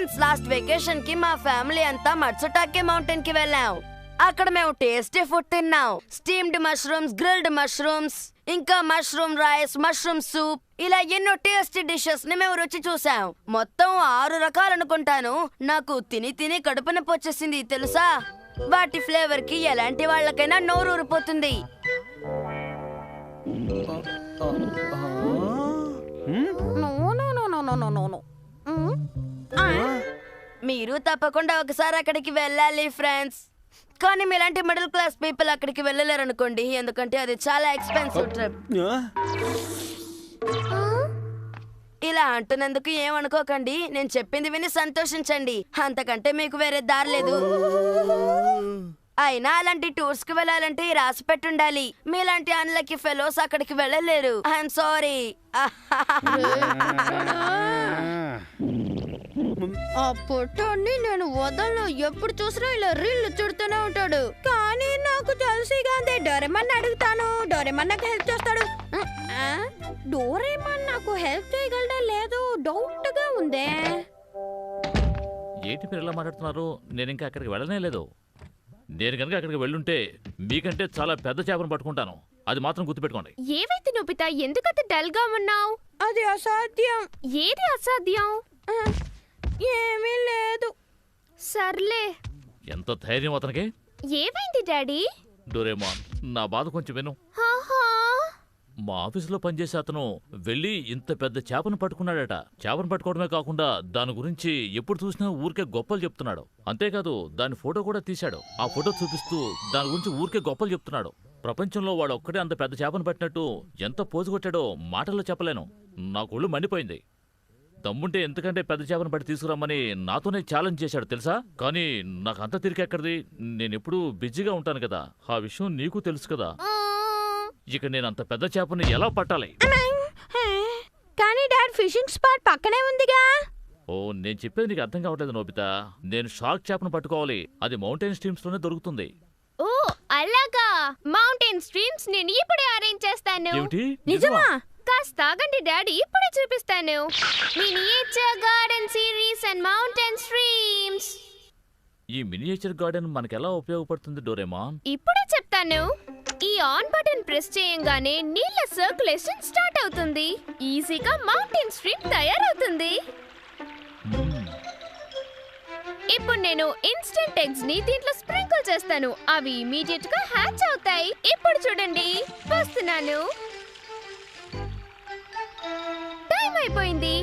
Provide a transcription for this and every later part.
Friends, last vacation కి మా family అంతా మట్సుటాకే మౌంటైన్ కి వెళ్ళాం. అక్కడ మేము టేస్టీ ఫుడ్ తిన్నాం. స్టీమ్డ్ మష్రూమ్స్, గ్రిల్డ్ మష్రూమ్స్, ఇంకా మష్రూమ్ రైస్, మష్రూమ్ సూప్, ఇలా ఎన్నో టేస్టీ డిషెస్ ని మేము రుచి చూసాం. మొత్తం 6 రకాలు అనుకుంటాను. నాకు తిని తిని కడుపు నొప్పి వచ్చేసింది తెలుసా. వాటి ఫ్లేవర్ కి ఎలాంటి వాళ్ళకైనా నోరు ఊరిపోతుంది. మీరు తప్పకుండా ఒకసారి అక్కడికి వెళ్ళాలి ఫ్రెండ్స్. కానీ మీలాంటి మిడిల్ క్లాస్ పీపుల్ అక్కడికి వెళ్ళలేరు అనుకోండి, ఎందుకంటే అది చాలా ఎక్స్పెన్సివ్ ట్రిప్. ఇలా అంటున్నందుకు ఏమనుకోకండి, నేను చెప్పింది విని సంతోషించండి. అంతకంటే మీకు వేరే దారి లేదు. అయినా అలాంటి టూర్స్ కి వెళ్ళాలంటే రాసి పెట్టుండాలి. మీలాంటి అన్లకి ఫెలోస్ అక్కడికి వెళ్ళలేరు. I'm sorry. ఆ పొట్టోడిని నేను వదలను. ఎప్పుడు చూసినా ఇలా రీళ్లు చుడుతూనే ఉంటాడు. కానీ నాకు తెలిసిగా డోరేమాన్ అడుగుతాను, డోరేమాన్ నాకు హెల్ప్ చేస్తాడు. డోరేమాన్ నాకు హెల్ప్ చేయగలడా లేదు డౌట్ గా ఉందే. ఏంటి మీరు ఎలా మాట్లాడుతున్నారు? నేను ఇంకా అక్కడికి వెళ్ళనే లేదు. నేను కనుక అక్కడికి వెళ్ళుంటే మీకంటే చాలా పెద్ద చేపను పట్టుకుంటాను. అది మాత్రం గుర్తుపెట్టుకోండి. ఏవైతే నొబితా, ఎందుకంత డల్ గా ఉన్నావు? అది అసాధ్యం. ఏది అసాధ్యం? ఏమీ లేదు. సర్లే. ఎంత ధైర్యం అతనికి! ఏమైంది డాడీ? డోరేమాన్, నా బాధ కొంచెం విను. మా ఆఫీసులో పనిచేసే అతను వెళ్ళి ఇంత పెద్ద చేపను పట్టుకున్నాడట. చేపను పట్టుకోవడమే కాకుండా దాని గురించి ఎప్పుడు చూసినా ఊరికే గొప్పలు చెప్తున్నాడు. అంతేకాదు దాని ఫోటో కూడా తీశాడు. ఆ ఫోటో చూపిస్తూ దాని గురించి ఊరికే గొప్పలు చెప్తున్నాడు. ప్రపంచంలో వాడు ఒక్కడే అంత పెద్ద చేపను పట్టినట్టు ఎంత పోజు కొట్టాడో మాటల్లో చెప్పలేను. నాకు ఒళ్ళు మండిపోయింది. దమ్ముంటే ఎంతకంటే పెద్ద చేపను పట్టి తీసుకురమ్మని నాతోనే ఛాలెంజ్ చేశాడు తెలుసా. కానీ నాకు అంత తిరిగెక్కడిది. నేనెప్పుడూ బిజీగా ఉంటాను కదా. ఆ విషయం నీకు తెలుసు కదా. ఇక నేను అంత పెద్ద చేపని ఎలా పట్టాలి? కానీ డాడ్, ఫిషింగ్ స్పాట్ పక్కనే ఉందిగా. ఓ, నేను చెప్పేది నీకు అర్థం కావట్లేదు నోబితా. నేను షార్క్ చేపను పట్టుకోవాలి. అది మౌంటైన్ స్ట్రీమ్స్ లోనే దొరుకుతుంది. ఓ అలాగా. మౌంటైన్ స్ట్రీమ్స్ నేను ఇప్పుడే అరేంజ్ చేస్తాను. ఏమిటి? నిజమా? కాస్త ఆగండి డాడీ, ఇప్పుడే చూపిస్తాను. Miniature garden series and mountain streams. ఈ మినియేచర్ గార్డెన్ మనకెలా ఉపయోగపడుతుంది డోరేమాన్? ఇప్పుడే చెప్తాను. ఈ ఆన్ బటన్ ప్రెస్ చేయంగానే నీళ్ళ సర్క్యులేషన్ స్టార్ట్ అవుతుంది. ఈజీగా మౌంటైన్ స్ట్రీమ్ తయారవుతుంది. ఇప్పుడు నేను ఇన్స్టెంట్ ఎగ్స్ ని దీంట్లో స్ప్రింకిల్ చేస్తాను. అవి ఇమీడియట్ గా హ్యాచ్ అవుతాయి. ఇప్పుడు చూడండి, వస్తున్నాను. టైం అయిపోయింది.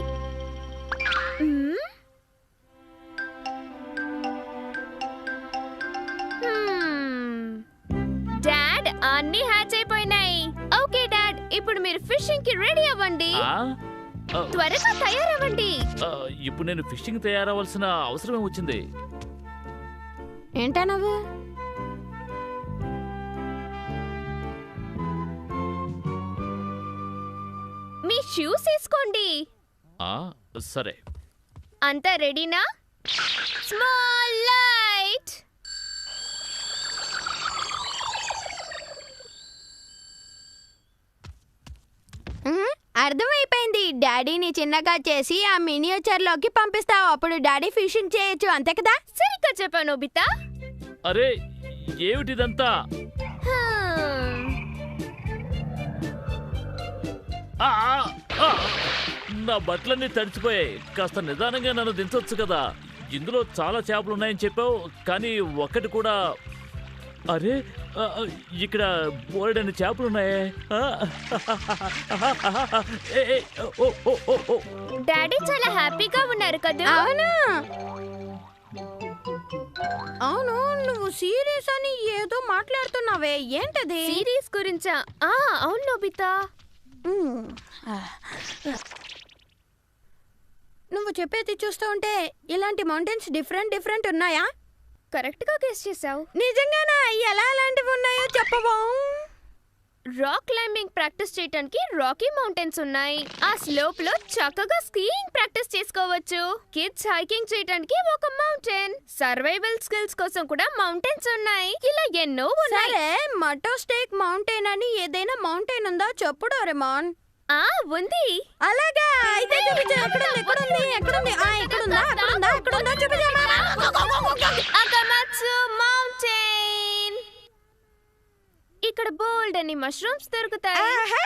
డాడ్, అన్ని హ్యాచ్ అయిపోయినాయి. ఓకే డాడ్, ఇప్పుడు మీరు ఫిషింగ్ కి రెడీ అవ్వండి. త్వరగా తయారవ్వండి. ఇప్పుడు నేను ఫిషింగ్ తయారవలసిన అవసరమే వచ్చింది. ఏంటా నువ్వు? మీ షూస్ తీసుకోండి. సరే. అంతా రెడీనా? Small light. అర్థమైపోయింది. డాడీని చిన్నగా చేసి ఆ మినియేచర్ లోకి పంపిస్తావు. అప్పుడు డాడీ ఫిషింగ్ చేయొచ్చు, అంతే కదా? సరిగ్గా చెప్పాను నోబితా. అరే, ఏమిటిదంతా? నా బట్టలన్నీ తడిచిపోయాయి. కాస్త నిదానంగా నన్ను దించొచ్చు కదా. ఇందులో చాలా చేపలున్నాయని చెప్పావు, కానీ ఒక్కటి కూడా. అరే, ఇక్కడ బోలెడన్ని చేపలున్నాయే. డాడీ చాలా హ్యాపీగా ఉన్నారు కదా? అవును అవును, నువ్వు సీరియస్ అని ఏదో మాట్లాడుతున్నావే, ఏంటది? సిరీస్ గురించా? అవును నోబితా. నువ్వు చెప్పేది చూస్తూ ఉంటే ఇలాంటి మౌంటైన్స్ డిఫరెంట్ ఉన్నాయా? కరెక్ట్ గా గెస్ చేసావు. నిజంగానా? ఎలా అలాంటివి ఉన్నాయో చెప్పవా? రాక్ క్లైంబింగ్ ప్రాక్టీస్ చేయడానికి రాకీ మౌంటైన్స్ ఉన్నాయి. ఆ స్లోప్ లో చక్కగా స్కీయింగ్ ప్రాక్టీస్ చేసుకోవచ్చు. కిడ్స్ హైకింగ్ చేయడానికి ఒక మౌంటైన్. సర్వైవల్ స్కిల్స్ కోసం కూడా మౌంటైన్స్ ఉన్నాయి. ఇలా ఎన్నో ఉన్నాయి. సరే, మటో స్టేక్ మౌంటైన్ అని ఏదైనా మౌంటైన్ ఉందా చెప్పు డోరేమాన్. ఉంది. అలాగా, అయితే చూపించు. ఎక్కడుంది? ఇక్కడుందా? ఎక్కడుందో చూపించమ్మా. అకమత్సు మౌంటైన్. ఇక్కడ బోల్డ్ అని మష్రూమ్స్ దొరుకుతాయి. ఆహా!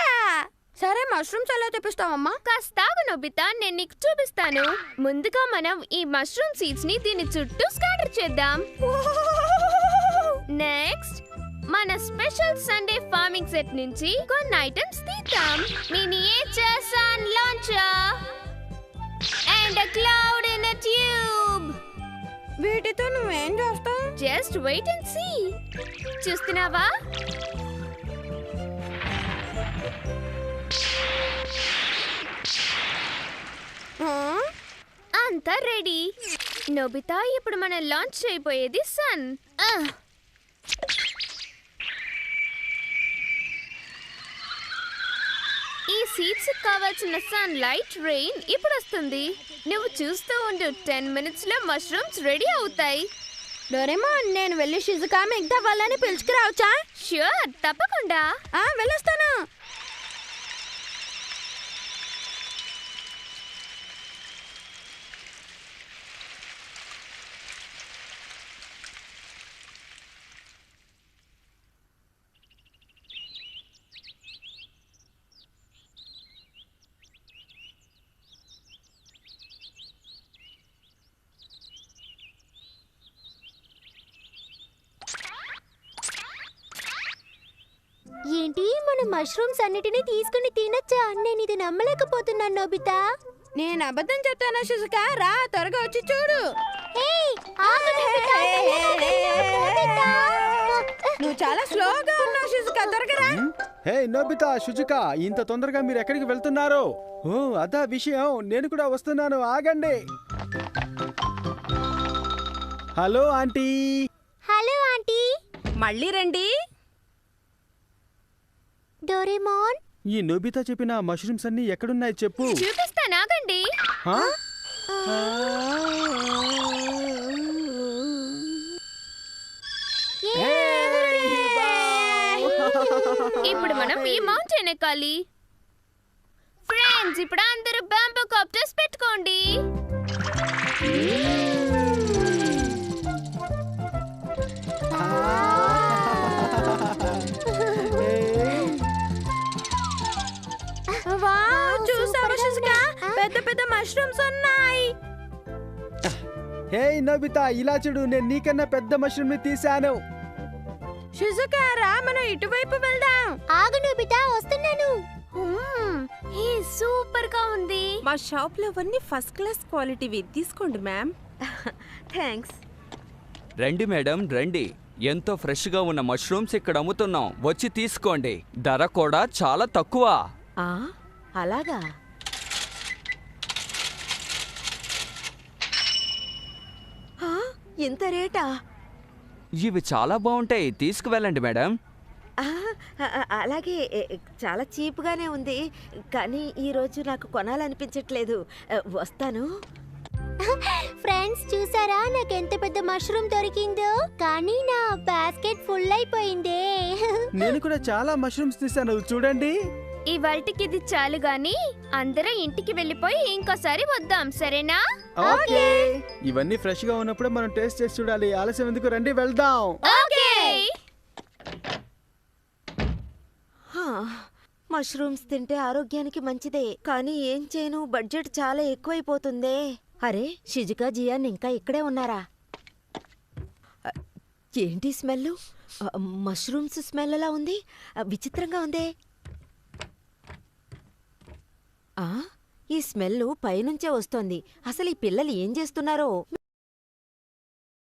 సరే మష్రూమ్స్ ఎలా తెప్పిస్తావమ్మా? కాస్తాగు నోబితా, నేను నీకు చూపిస్తాను. ముందుగా మనం ఈ మష్రూమ్ సీడ్స్ ని దీని చుట్టూ స్కాటర్ చేద్దాం. నెక్స్ట్ మన స్పెషల్ సండే ఫార్మింగ్ సెట్ నుంచి కొన్ని ఐటమ్స్ తీద్దాం. Miniature sun launcher and a cloud in a tube. వీటితో నువ్వేం చేస్తావు? Just wait and see. చూస్తున్నావా? అంతా రెడీ. నోబితా, ఇప్పుడు మనం లాంచ్ చేయబోయేది సన్. ఈ సీట్స్ కావాల్సిన సన్ లైట్ రెయిన్ ఇప్పుడు వస్తుంది. నువ్వు చూస్తూ ఉండు, 10 minutes లో మష్రూమ్స్ రెడీ అవుతాయి. డోరేమోన్, నేను వెళ్ళి షిజుకా మిగతా వాళ్ళని పిలుచుకురావచ్చా? ష్యూర్, తప్పకుండా. వెళ్ళొస్తాను. ఏంటి, మన మష్రూమ్స్ అన్నిటినీ తీసుకుని తినచ్చా? నేను ఇది నమ్మలేకపోతున్నాను నోబితా. నేను అబద్ధం చెప్తానా షిజుకా? రా త్వరగా వచ్చి చూడు. నువ్వు చాలా స్లోగా ఉన్నావు షిజుకా, త్వరగా రా. హే నోబితా, షుజుకా, ఇంత తొందరగా మీరు ఎక్కడికి వెళ్తున్నారు? ఓ అదా విషయం, నేను కూడా వస్తున్నాను, ఆగండి. Hello aunty. Hello aunty. మళ్ళీ రండి. డోరేమోన్, ఈ నోబితా చెప్పిన మష్రూమ్స్ అన్ని ఎక్కడున్నాయి చెప్పు. చూపిస్తాను, ఆగండి. హా? ఇప్పుడు మనం ఈ మౌంటైన్ ఎక్కాలి. ఫ్రెండ్స్, ఇప్పుడు అందరూ బాంబూ కాప్టర్స్ పెట్టుకోండి. చూసావా షిజుకా, పెద్ద పెద్ద మష్రూమ్స్ ఉన్నాయి. హే నోబితా, ఇలా చూడు, నేను నీకన్నా పెద్ద మష్రూమ్ ని తీశాను. షిజుకా, రా మనం ఇటువైపు వెళ్దాం. ఆగు నోబితా, వస్తున్నాను. ఈ సూపర్ గా ఉంది. మా షాప్ లో అవన్నీ ఫస్ట్ క్లాస్ క్వాలిటీవి, తీసుకోండి మ్యామ్. థ్యాంక్స్. రండి మేడం, రండి. ఎంతో ఫ్రెష్గా ఉన్న మష్రూమ్స్ ఇక్కడ అమ్ముతున్నాం, వచ్చి తీసుకోండి. ధర కూడా చాలా తక్కువ. అలాగా? ఇంత రేటా? ఇవి చాలా బాగుంటాయి, తీసుకువెళ్ళండి మేడం. అలాగే చాలా చీప్గానే ఉంది, కానీ ఈరోజు నాకు కొనాలనిపించట్లేదు. వస్తాను. ఫ్రెండ్స్, చూసారా నాకు ఎంత పెద్ద మష్రూమ్ దొరికిందో? కానీ నా బాస్కెట్ ఫుల్ అయిపోయిందే. నేను కూడా చాలా మష్రూమ్స్ తీశాను, చూడండి. ఇవాల్టికి ఇది చాలు గాని అందరం ఇంటికి వెళ్ళిపోయి ఇంకోసారి వద్దాం, సరేనా? ఓకే. ఇవన్నీ ఫ్రెష్ గా ఉన్నప్పుడు మనం టేస్ట్ చేసి చూడాలి. ఆలస్యం ఎందుకు, రండి వెళ్దాం. ఓకే. మష్రూమ్స్ తింటే ఆరోగ్యానికి మంచిదే, కానీ ఏం చేయను, బడ్జెట్ చాలా ఎక్కువైపోతుందే. అరే, షిజుకా, జియాన్ ఇంకా ఇక్కడే ఉన్నారా? ఏంటి స్మెల్? మష్రూమ్స్ స్మెల్ ఎలా ఉంది? విచిత్రంగా ఉందే. ఈ స్మెల్ పైనుంచే వస్తోంది. అసలు ఈ పిల్లలు ఏం చేస్తున్నారో?